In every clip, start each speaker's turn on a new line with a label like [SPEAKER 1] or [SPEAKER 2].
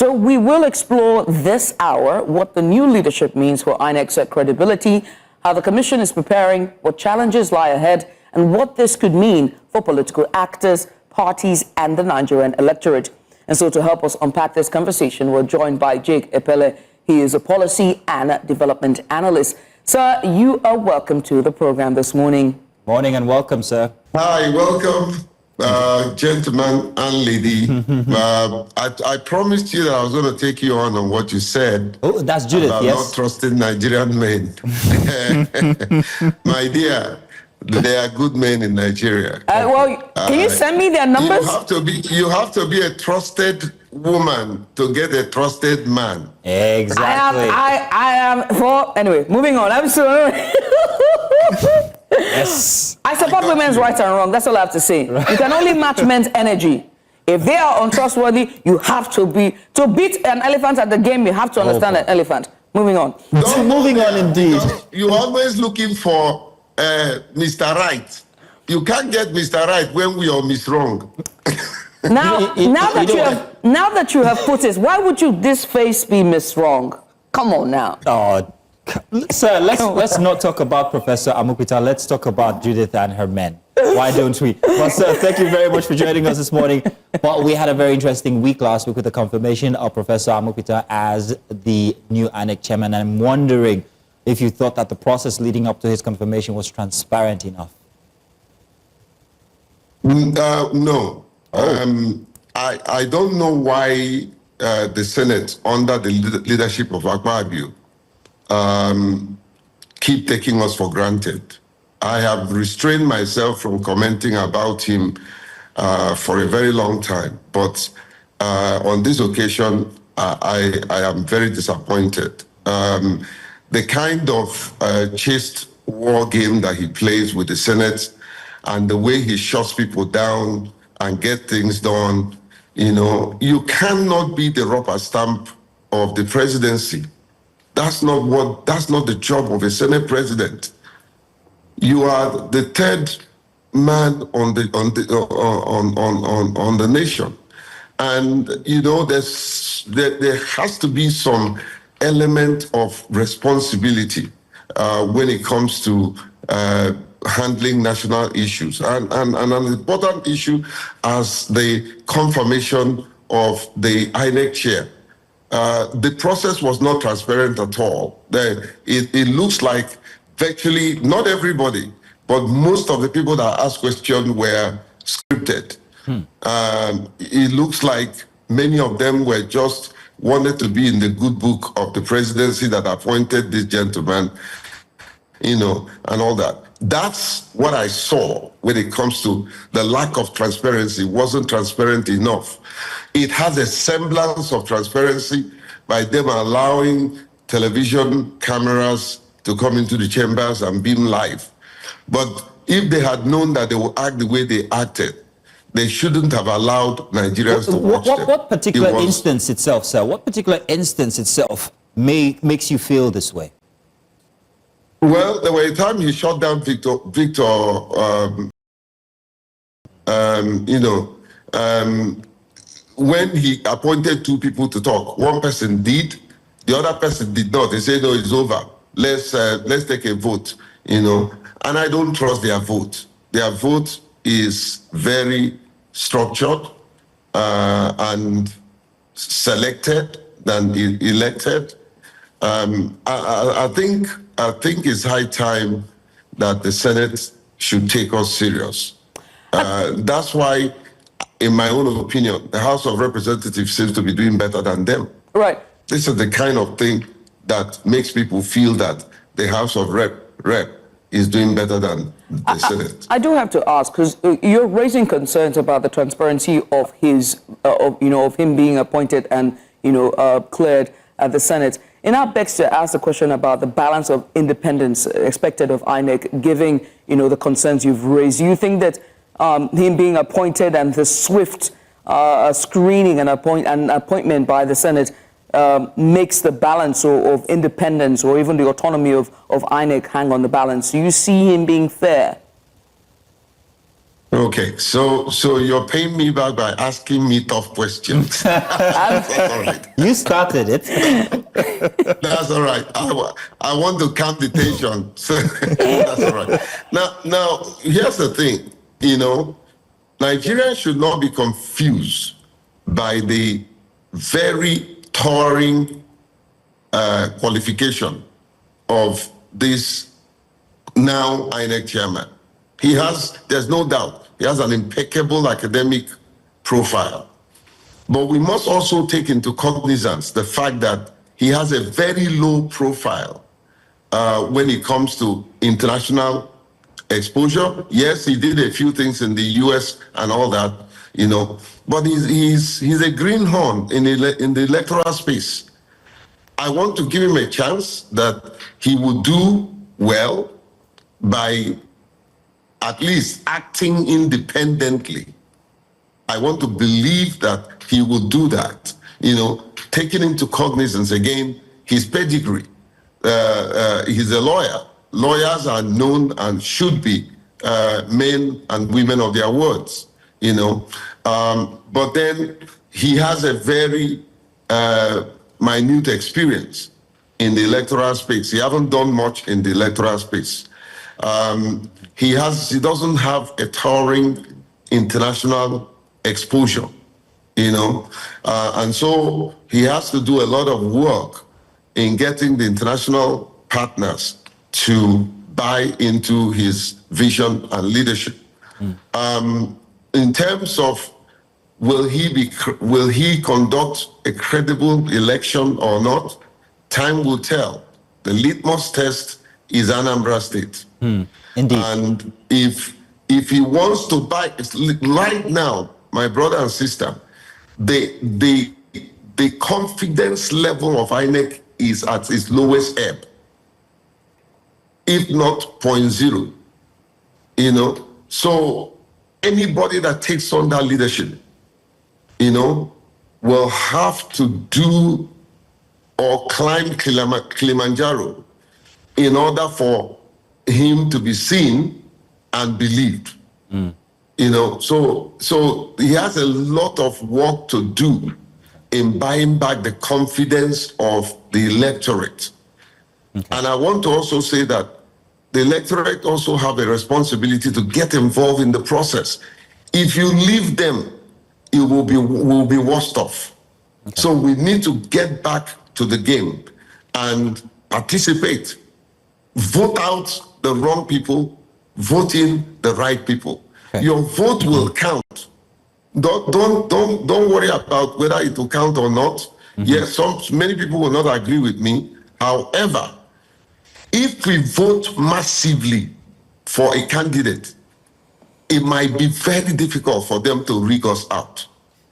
[SPEAKER 1] So we will explore this hour what the new leadership means for INEC's credibility, how the Commission is preparing, what challenges lie ahead, and what this could mean for political actors, parties, and the Nigerian electorate. And so to help us unpack this conversation, we're joined by Jake Epelle. He is a policy and development analyst. Sir, you are welcome to the program this morning.
[SPEAKER 2] Morning and welcome, sir.
[SPEAKER 3] Hi, welcome, gentlemen and lady. I promised you that I was going to take you on what you said.
[SPEAKER 2] Oh, that's Judith,
[SPEAKER 3] about
[SPEAKER 2] yes.
[SPEAKER 3] not trusting Nigerian men. My dear, they are good men in Nigeria.
[SPEAKER 1] Can you send me their numbers?
[SPEAKER 3] You have to be a trusted woman to get a trusted man.
[SPEAKER 2] Exactly.
[SPEAKER 1] Anyway, moving on. I'm sorry.
[SPEAKER 2] Yes.
[SPEAKER 1] I support women's rights and wrong. That's all I have to say. You can only match men's energy. If they are untrustworthy, you have to beat an elephant at the game. You have to understand an elephant. Moving on.
[SPEAKER 2] Moving on, indeed.
[SPEAKER 3] You're always looking for Mr. Right. You can't get Mr. Right when we are Miss Wrong.
[SPEAKER 1] Now that you have put it, why would you this face be Miss Wrong? Come on now.
[SPEAKER 2] Oh, sir, let's not talk about Professor Amupitan. Let's talk about Judith and her men. Why don't we? Well, sir, thank you very much for joining us this morning. But we had a very interesting week last week with the confirmation of Professor Amupitan as the new INEC Chairman. And I'm wondering if you thought that the process leading up to his confirmation was transparent enough.
[SPEAKER 3] No. I don't know why the Senate, under the leadership of Akpabio, keep taking us for granted. I have restrained myself from commenting about him for a very long time, but on this occasion, I am very disappointed. The kind of chaste war game that he plays with the Senate and the way he shuts people down and get things done, you cannot be the rubber stamp of the presidency. That's not the job of a Senate president. You are the third man on the nation, and there has to be some element of responsibility when it comes to handling national issues, and an important issue as the confirmation of the INEC chair. The process was not transparent at all. It looks like virtually not everybody, but most of the people that asked questions were scripted. It looks like many of them were just wanted to be in the good book of the presidency that appointed this gentleman, and all that. That's what I saw when it comes to the lack of transparency. Wasn't transparent enough. It has a semblance of transparency by them allowing television cameras to come into the chambers and beam live. But if they had known that they would act the way they acted, they shouldn't have allowed Nigerians to watch them.
[SPEAKER 2] What particular instance itself, sir? What particular instance itself makes you feel this way?
[SPEAKER 3] Well, there were a time he shot down Victor, when he appointed two people to talk. One person did, the other person did not. They said, no, it's over. Let's take a vote, and I don't trust their vote. Their vote is very structured and selected than elected. I think it's high time that the Senate should take us serious. That's why, in my own opinion, the House of Representatives seems to be doing better than them.
[SPEAKER 1] Right.
[SPEAKER 3] This is the kind of thing that makes people feel that the House of Rep is doing better than the Senate.
[SPEAKER 1] I do have to ask, because you're raising concerns about the transparency of of him being appointed and cleared at the Senate. And that begs to ask the question about the balance of independence expected of INEC, giving the concerns you've raised. Do you think that him being appointed and the swift screening and appointment by the Senate makes the balance of independence or even the autonomy of INEC hang on the balance? Do you see him being fair?
[SPEAKER 3] Okay, so you're paying me back by asking me tough questions. That's all right.
[SPEAKER 2] You started it.
[SPEAKER 3] That's all right. I want to calm the tension. So that's all right. Now, here's the thing. Nigerians should not be confused by the very towering qualification of this now INEC chairman. There's no doubt, he has an impeccable academic profile. But we must also take into cognizance the fact that he has a very low profile when it comes to international exposure. Yes, he did a few things in the US and all that, but he's a greenhorn in the electoral space. I want to give him a chance that he would do well by at least acting independently. I want to believe that he will do that, taking into cognizance again his pedigree. He's a lawyer. Lawyers are known and should be men and women of their words, but then he has a very minute experience in the electoral space. He hasn't done much in the electoral space. He doesn't have a towering international exposure, and so he has to do a lot of work in getting the international partners to buy into his vision and leadership. In terms of will he conduct a credible election or not, time will tell. The litmus test is Anambra State.
[SPEAKER 2] Indeed.
[SPEAKER 3] And if he wants to buy, right now, my brother and sister, the confidence level of INEC is at its lowest ebb, if not 0.0. So anybody that takes on that leadership, will have to do or climb Kilimanjaro in order for him to be seen and believed. So he has a lot of work to do in buying back the confidence of the electorate. Okay. And I want to also say that the electorate also have a responsibility to get involved in the process. If you leave them, it will be worse off. Okay. So we need to get back to the game and participate. Vote out the wrong people, vote in the right people. Okay. Your vote will count. Don't worry about whether it will count or not. Yes, many people will not agree with me. However, if we vote massively for a candidate, it might be very difficult for them to rig us out.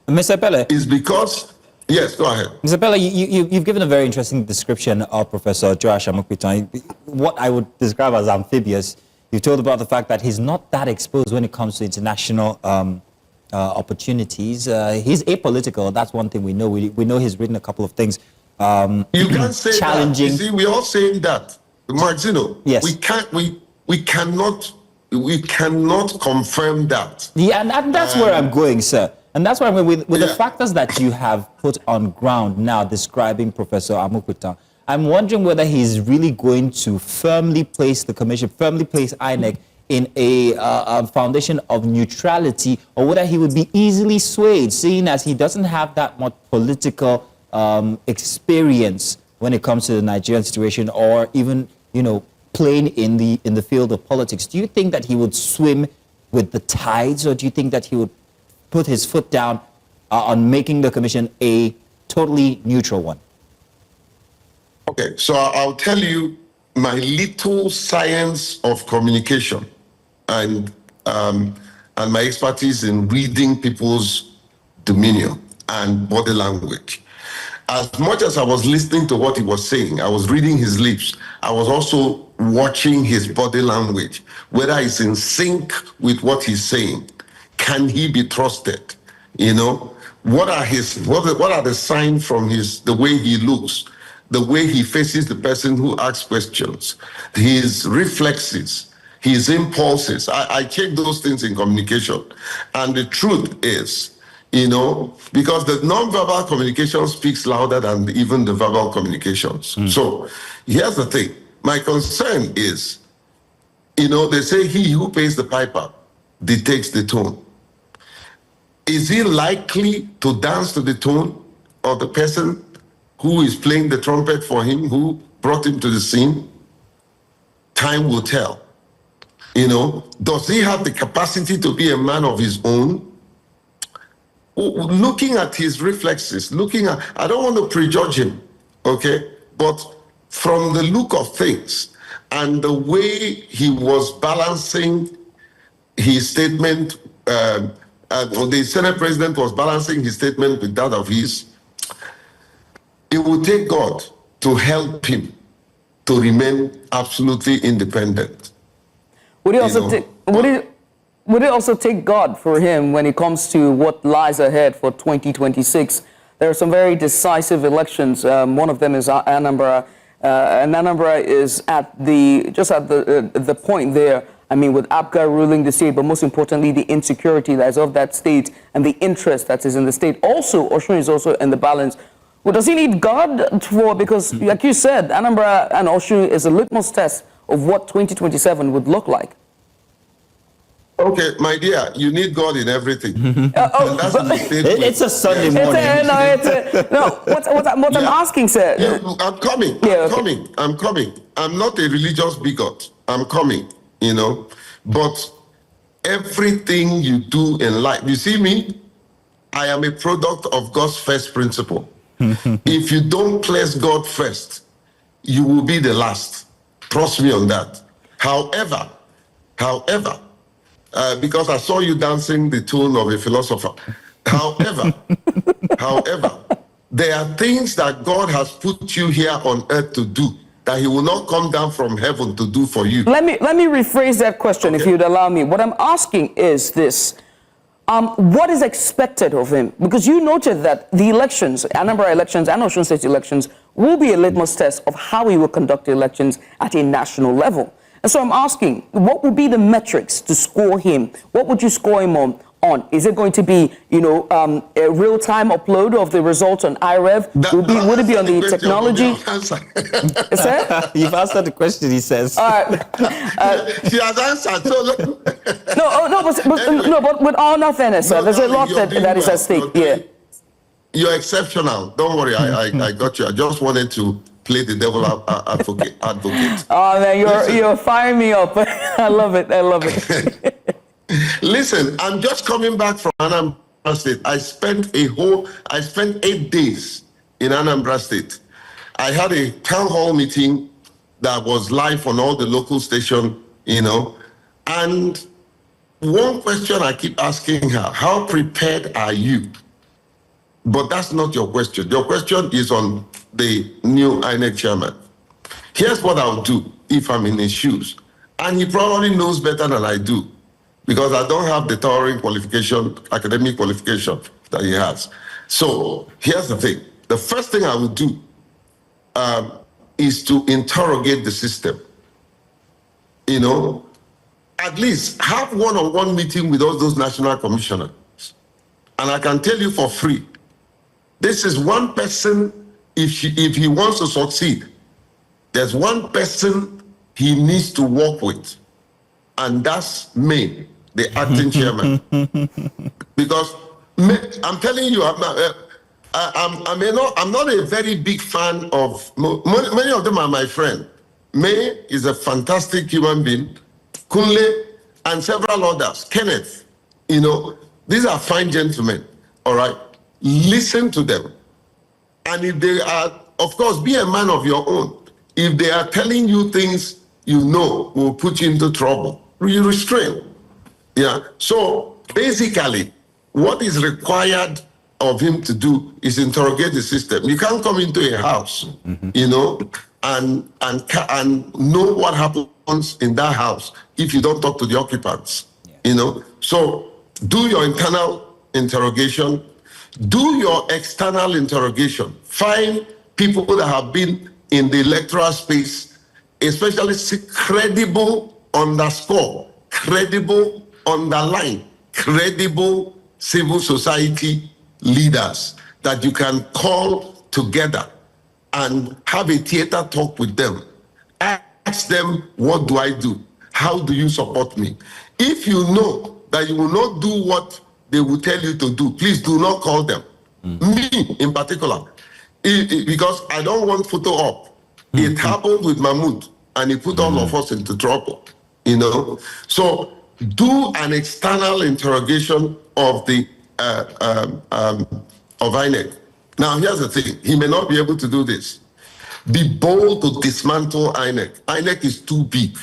[SPEAKER 2] Mr. Epelle.
[SPEAKER 3] It's because, yes, go ahead.
[SPEAKER 2] Mr. Epelle, you've given a very interesting description of Professor Joash Amupitan, what I would describe as amphibious. You told about the fact that he's not that exposed when it comes to international opportunities. He's apolitical. That's one thing we know. We know he's written a couple of things.
[SPEAKER 3] You can't say
[SPEAKER 2] challenging.
[SPEAKER 3] That. You see, we're all saying that. Mazino,
[SPEAKER 2] yes.
[SPEAKER 3] We cannot confirm that.
[SPEAKER 2] Yeah, and that's where I'm going, sir. And that's why with the factors that you have put on ground now describing Professor Amupitan, I'm wondering whether he's really going to firmly place the commission, firmly place INEC in a foundation of neutrality, or whether he would be easily swayed, seeing as he doesn't have that much political experience when it comes to the Nigerian situation, or even, playing in the field of politics. Do you think that he would swim with the tides, or do you think that he would put his foot down on making the commission a totally neutral one?
[SPEAKER 3] Okay, so I'll tell you my little science of communication and my expertise in reading people's demeanor and body language. As much as I was listening to what he was saying, I was reading his lips, I was also watching his body language, whether it's in sync with what he's saying. Can he be trusted? What are the signs from the way he looks, the way he faces the person who asks questions, his reflexes, his impulses. I check those things in communication. And the truth is, because the non-verbal communication speaks louder than even the verbal communications. So here's the thing. My concern is, they say he who pays the piper dictates the tone. Is he likely to dance to the tone of the person who is playing the trumpet for him, who brought him to the scene? Time will tell. Does he have the capacity to be a man of his own? Looking at his reflexes, I don't want to prejudge him, okay? But from the look of things and the way he was balancing his statement, the Senate president was balancing his statement with that of his, it would take God to help him to remain absolutely independent.
[SPEAKER 1] Would it also take God for him when it comes to what lies ahead for 2026? There are some very decisive elections. One of them is Anambra, and Anambra is at the point there. I mean, with APGA ruling the state, but most importantly, the insecurity that is of that state and the interest that is in the state. Also, Osun is also in the balance. Well, does he need God for, because like you said, Anambra and Osun is a litmus test of what 2027 would look like?
[SPEAKER 3] Okay, my dear, you need God in everything.
[SPEAKER 2] It's a Sunday morning.
[SPEAKER 1] What I'm asking, sir.
[SPEAKER 3] Yeah, I'm coming. I'm coming. I'm not a religious bigot. I'm coming, But everything you do in life, you see me, I am a product of God's first principle. If you don't place God first, you will be the last. Trust me on that. However, because I saw you dancing the tune of a philosopher. However, there are things that God has put you here on earth to do that he will not come down from heaven to do for you.
[SPEAKER 1] Let me rephrase that question, if you'd allow me. What I'm asking is this. What is expected of him? Because you noted that the elections, Anambra elections and Osun State elections, will be a litmus test of how he will conduct the elections at a national level. And so I'm asking, what would be the metrics to score him? What would you score him on? Is it going to be, a real-time upload of the results on IREV? Would it be on the technology?
[SPEAKER 2] You've answered the question, he says.
[SPEAKER 3] She has answered.
[SPEAKER 1] But with all no fairness, sir, there's a lot that is at stake here.
[SPEAKER 3] You're exceptional. Don't worry, I got you. I just wanted to play the devil advocate.
[SPEAKER 1] Oh man, you're firing me up. I love it.
[SPEAKER 3] Listen, I'm just coming back from Anambra State. I spent 8 days in Anambra State. I had a town hall meeting that was live on all the local stations, and one question I keep asking her, how prepared are you? But that's not your question. Your question is on the new INEC Chairman. Here's what I'll do if I'm in his shoes. And he probably knows better than I do, because I don't have the towering qualification, academic qualification that he has. So here's the thing. The first thing I would do is to interrogate the system. At least have one-on-one meeting with all those national commissioners. And I can tell you for free, this is one person, if he wants to succeed, there's one person he needs to work with, and that's me, the acting chairman. Because I'm telling you, I'm not a very big fan of, many of them are my friend. May is a fantastic human being, Kunle, and several others, Kenneth, these are fine gentlemen, all right? Listen to them. And if they are, of course, be a man of your own. If they are telling you things will put you into trouble, you restrain. Yeah. So basically, what is required of him to do is interrogate the system. You can't come into a house, and know what happens in that house if you don't talk to the occupants. So do your internal interrogation, do your external interrogation. Find people that have been in the electoral space, especially credible underscore, credible, underline, credible civil society leaders that you can call together and have a theater talk with them. Ask them, what do I do? How do you support me? If you know that you will not do what they will tell you to do, please do not call them. Me in particular, because I don't want photo op. It happened with Mahmoud and it put all of us into trouble, you know. So do an external interrogation of the of INEC. Now here's the thing, he may not be able to do this. Be bold to dismantle INEC. INEC is too big.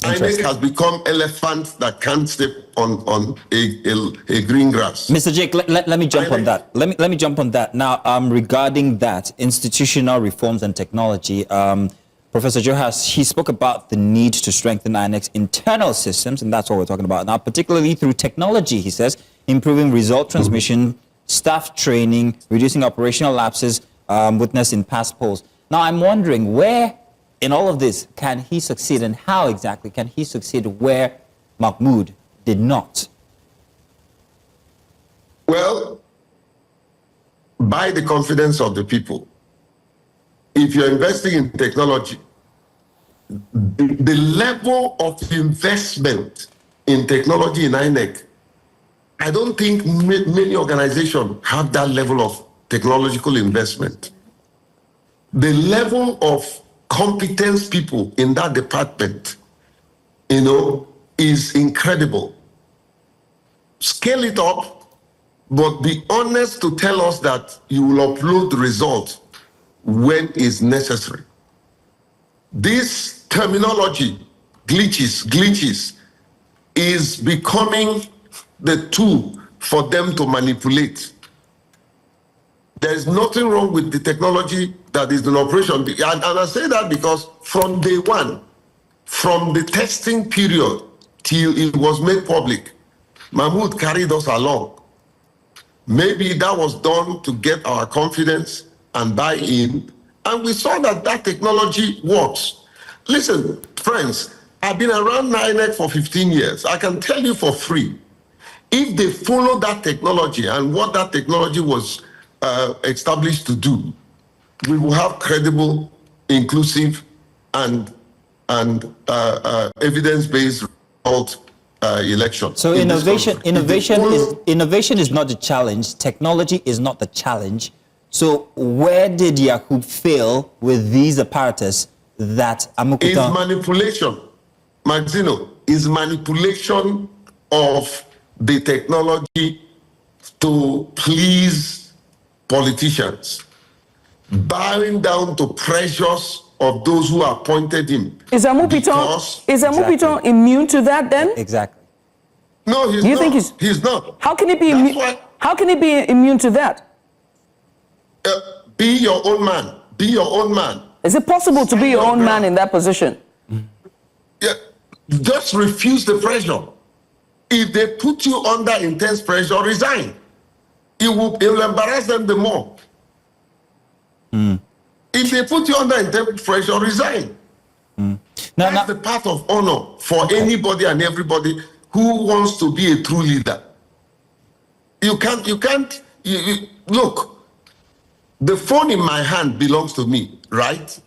[SPEAKER 3] INEC has become elephant that can't step on a green grass.
[SPEAKER 2] Mr. Jake, let me jump on that. Let me jump on that. Now, regarding that, institutional reforms and technology, Professor Joash, he spoke about the need to strengthen INEC's internal systems, and that's what we're talking about now, particularly through technology, he says, improving result transmission, staff training, reducing operational lapses witnessed in past polls. Now, I'm wondering where in all of this can he succeed, and how exactly can he succeed where Mahmoud did not?
[SPEAKER 3] Well, by the confidence of the people. If you're investing in technology, the level of investment in technology in INEC, I don't think many organizations have that level of technological investment. The level of competence people in that department, you know, is incredible. Scale it up, but be honest to tell us that you will upload the results when is necessary. This terminology, glitches, is becoming the tool for them to manipulate. There's nothing wrong with the technology that is in operation. And I say that because from day one, from the testing period till it was made public, Mahmoud carried us along. Maybe that was done to get our confidence and buy-in, and we saw that that technology works. Listen, friends, I've been around INEC for 15 years. I can tell you for free, if they follow that technology and what that technology was established to do, we will have credible, inclusive, and evidence-based result election.
[SPEAKER 2] So innovation is not the challenge. Technology is not the challenge. So where did Yakub fail with these apparatus that Amupitan?
[SPEAKER 3] Is manipulation, Mazino, is manipulation of the technology to please politicians, bowing down to pressures of those who appointed him.
[SPEAKER 1] Is Amupitan immune to that then?
[SPEAKER 2] Exactly.
[SPEAKER 3] No, he's
[SPEAKER 1] Do you
[SPEAKER 3] not.
[SPEAKER 1] think
[SPEAKER 3] He's not.
[SPEAKER 1] How can he be immune? How can he be immune to that?
[SPEAKER 3] Be your own man. Be your own man.
[SPEAKER 1] Is it possible to be your own man in that position?
[SPEAKER 3] Yeah, just refuse the pressure. If they put you under intense pressure, resign. It will embarrass them the more. If they put you under intense pressure, resign. That's the path of honor for anybody and everybody who wants to be a true leader. You can't, look, the phone in my hand belongs to me, right?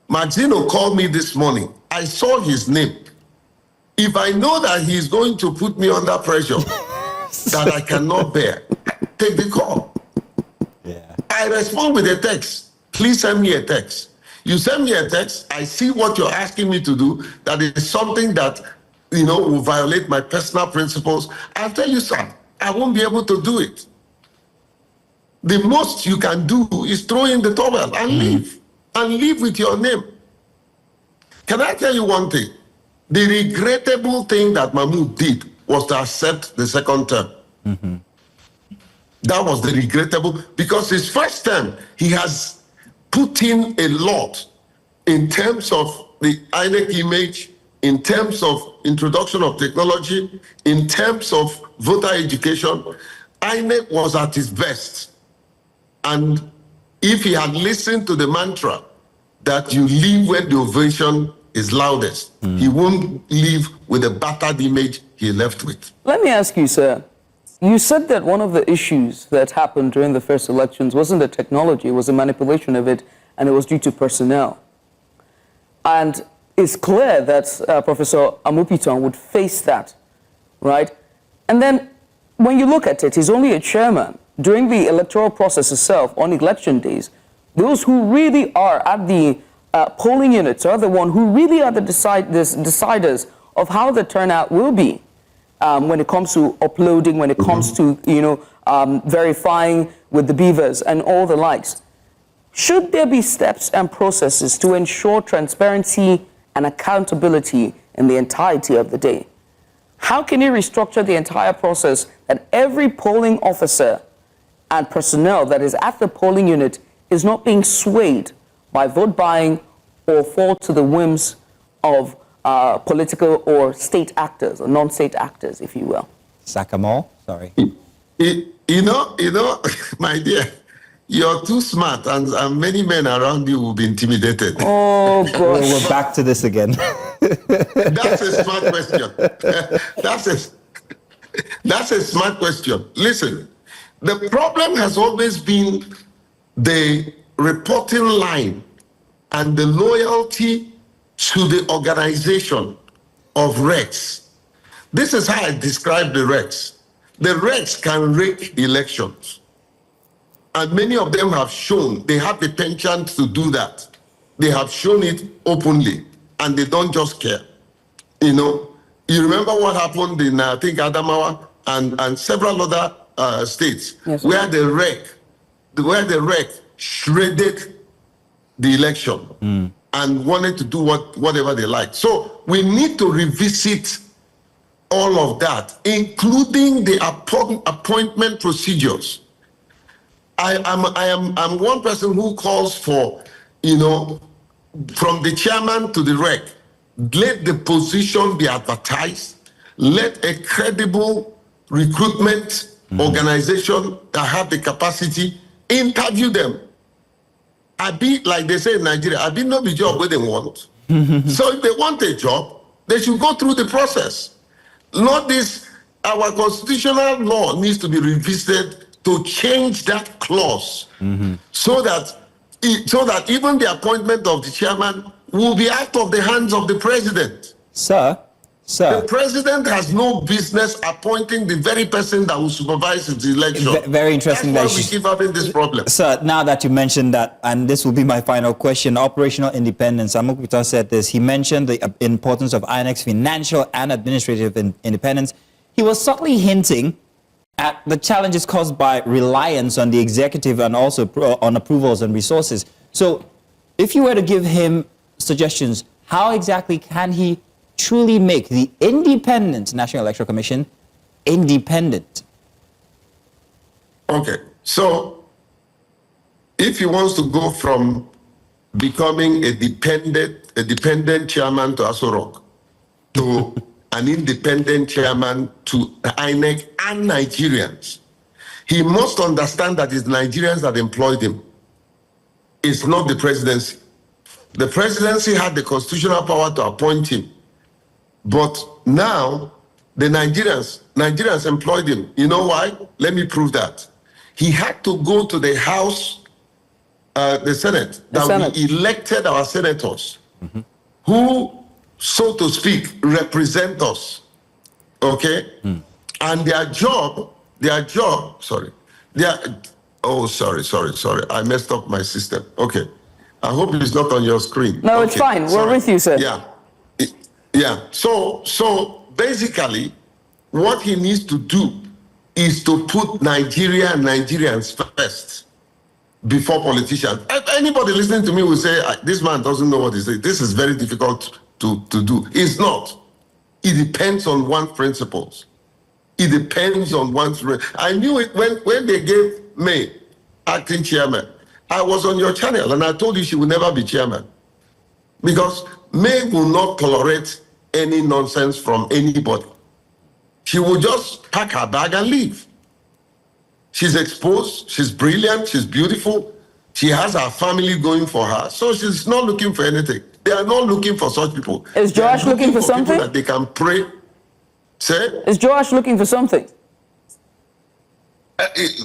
[SPEAKER 3] Mazino called me this morning. I saw his name. If I know that he's going to put me under pressure that I cannot bear, take the call.
[SPEAKER 2] Yeah.
[SPEAKER 3] I respond with a text. Please send me a text. You send me a text, I see what you're asking me to do, that is something that, you know, will violate my personal principles. I'll tell you, sir, I won't be able to do it. The most you can do is throw in the towel and leave. And leave with your name. Can I tell you one thing? The regrettable thing that Mahmoud did was to accept the second term. That was the regrettable, because his first term, he has put in a lot in terms of the INEC image, in terms of introduction of technology, in terms of voter education. INEC was at its best. And if he had listened to the mantra that you leave when the ovation is loudest. He won't leave with a battered image he left with.
[SPEAKER 1] Let me ask you, sir. You said that one of the issues that happened during the first elections wasn't the technology, it was the manipulation of it, and it was due to personnel. And it's clear that Professor Amupitan would face that, right? And then when you look at it, he's only a chairman. During the electoral process itself, on election days, those who really are at the polling units are the ones who really are the deciders of how the turnout will be. When it comes to uploading, when it comes to, verifying with the beavers and all the likes. Should there be steps and processes to ensure transparency and accountability in the entirety of the day? How can you restructure the entire process that every polling officer and personnel that is at the polling unit is not being swayed by vote buying or fall to the whims of political or state actors, or non-state actors, if you will?
[SPEAKER 2] Sakamal, sorry.
[SPEAKER 3] You know, my dear, you're too smart, and many men around you will be intimidated.
[SPEAKER 1] Oh, gosh.
[SPEAKER 2] We're back to this again.
[SPEAKER 3] That's a smart question. That's a smart question. Listen, the problem has always been the reporting line and the loyalty to the organization of RECs. This is how I describe the RECs. The RECs can rig elections. And many of them have shown they have the penchant to do that. They have shown it openly, and they don't just care. You remember what happened in, I think, Adamawa and several other states,
[SPEAKER 1] yes,
[SPEAKER 3] where the REC shredded the election and wanted to do whatever they like. So we need to revisit all of that, including the appointment procedures. I'm one person who calls for, from the chairman to the REC, let the position be advertised, let a credible recruitment organization that have the capacity interview them. I be, like they say in Nigeria, I be no be job where they want. So if they want a job, they should go through the process. Not this, our constitutional law needs to be revisited to change that clause so that even the appointment of the chairman will be out of the hands of the president.
[SPEAKER 2] Sir.
[SPEAKER 3] The president has no business appointing the very person that will supervise his election.
[SPEAKER 2] Very interesting.
[SPEAKER 3] That's why we keep having this problem.
[SPEAKER 2] Sir, now that you mentioned that, and this will be my final question, operational independence. Amupitan said this. He mentioned the importance of INEC's financial and administrative independence. He was subtly hinting at the challenges caused by reliance on the executive and also on approvals and resources. So if you were to give him suggestions, how exactly can he truly make the independent National Electoral Commission independent?
[SPEAKER 3] Okay, so if he wants to go from becoming a dependent chairman to Aso Rock to an independent chairman to INEC and Nigerians, he must understand that it's Nigerians that employed him. It's not the presidency. The presidency had the constitutional power to appoint him. But now, the Nigerians employed him. You know why? Let me prove that. He had to go to the House, the Senate, we elected our senators, who, so to speak, represent us. Okay? And their job, sorry. Sorry. I messed up my system. Okay. I hope it's not on your screen.
[SPEAKER 1] No,
[SPEAKER 3] okay.
[SPEAKER 1] it's fine. We're with you, sir.
[SPEAKER 3] Yeah. So basically, what he needs to do is to put Nigeria and Nigerians first before politicians. Anybody listening to me will say, this man doesn't know what he's saying. This is very difficult to do. It's not. It depends on one's principles. It depends on one's... I knew it when they gave May acting chairman. I was on your channel and I told you she will never be chairman. Because May will not tolerate any nonsense from anybody. She will just pack her bag and leave. She's exposed, she's brilliant, she's beautiful. She has her family going for her. So she's not looking for anything. They are not looking for such people.
[SPEAKER 1] Is
[SPEAKER 3] They are
[SPEAKER 1] Joash looking for
[SPEAKER 3] people
[SPEAKER 1] something?
[SPEAKER 3] that they can pray. Say?
[SPEAKER 1] Is Joash looking for something?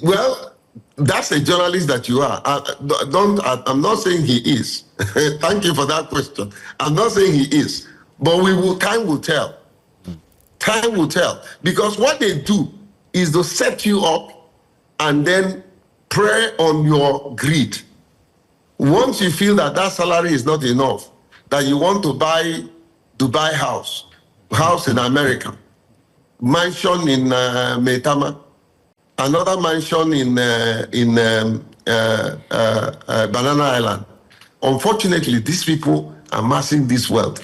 [SPEAKER 3] Well, that's a journalist that you are. I'm not saying he is. Thank you for that question. I'm not saying he is, but time will tell. Time will tell, because what they do is to set you up and then prey on your greed. Once you feel that salary is not enough, that you want to buy Dubai house in America, mansion in Maitama, another mansion in Banana Island. Unfortunately, these people amassing this wealth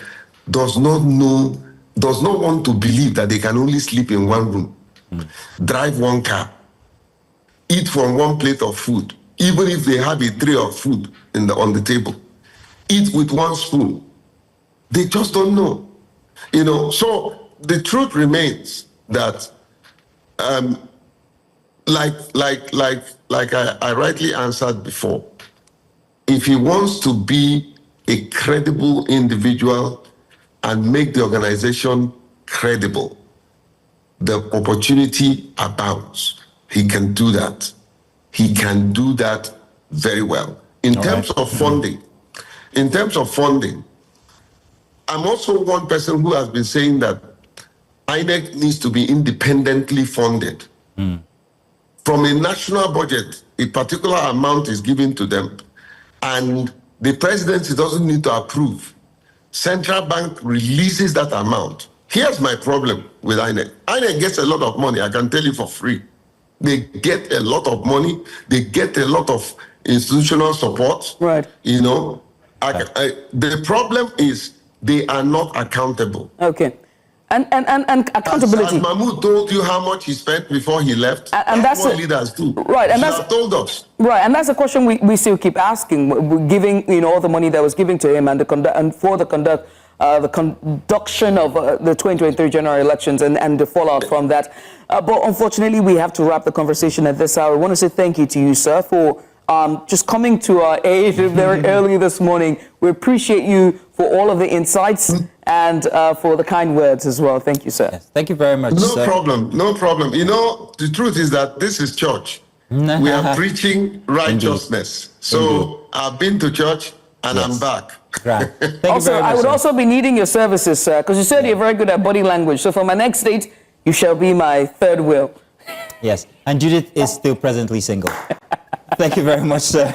[SPEAKER 3] does not want to believe that they can only sleep in one room, drive one car, eat from one plate of food, even if they have a tray of food on the table, eat with one spoon. They just don't know, So the truth remains that, like I rightly answered before, if he wants to be a credible individual and make the organization credible, the opportunity abounds. He can do that. He can do that very well. In terms of funding, I'm also one person who has been saying that INEC needs to be independently funded. From a national budget, a particular amount is given to them, and the presidency doesn't need to approve. Central bank releases that amount. Here's my problem with INEC. INEC gets a lot of money, I can tell you for free. They get a lot of money. They get a lot of institutional support.
[SPEAKER 1] Right.
[SPEAKER 3] The problem is they are not accountable.
[SPEAKER 1] Okay. And accountability.
[SPEAKER 3] As Mahmoud told you how much he spent before he left.
[SPEAKER 1] And that's
[SPEAKER 3] what leaders do.
[SPEAKER 1] Right. And that's
[SPEAKER 3] told us.
[SPEAKER 1] Right. And that's a question we still keep asking, giving all the money that was given to him and for the conduction of the 2023 general elections and the fallout from that. But unfortunately, we have to wrap the conversation at this hour. I want to say thank you to you, sir, for just coming to our aid very early this morning. We appreciate you for all of the insights and for the kind words as well. Thank you, sir.
[SPEAKER 2] Yes, thank you very much,
[SPEAKER 3] No
[SPEAKER 2] sir.
[SPEAKER 3] problem. The truth is that this is church. We are preaching righteousness.
[SPEAKER 2] Indeed.
[SPEAKER 3] So I've been to church and I'm back.
[SPEAKER 2] Right. Thank you
[SPEAKER 1] Also,
[SPEAKER 2] very much,
[SPEAKER 1] I would
[SPEAKER 2] sir.
[SPEAKER 1] also be needing your services, sir, because you said you're very good at body language. So for my next date, you shall be my third wheel.
[SPEAKER 2] Yes, and Judith is still presently single. Thank you very much, sir.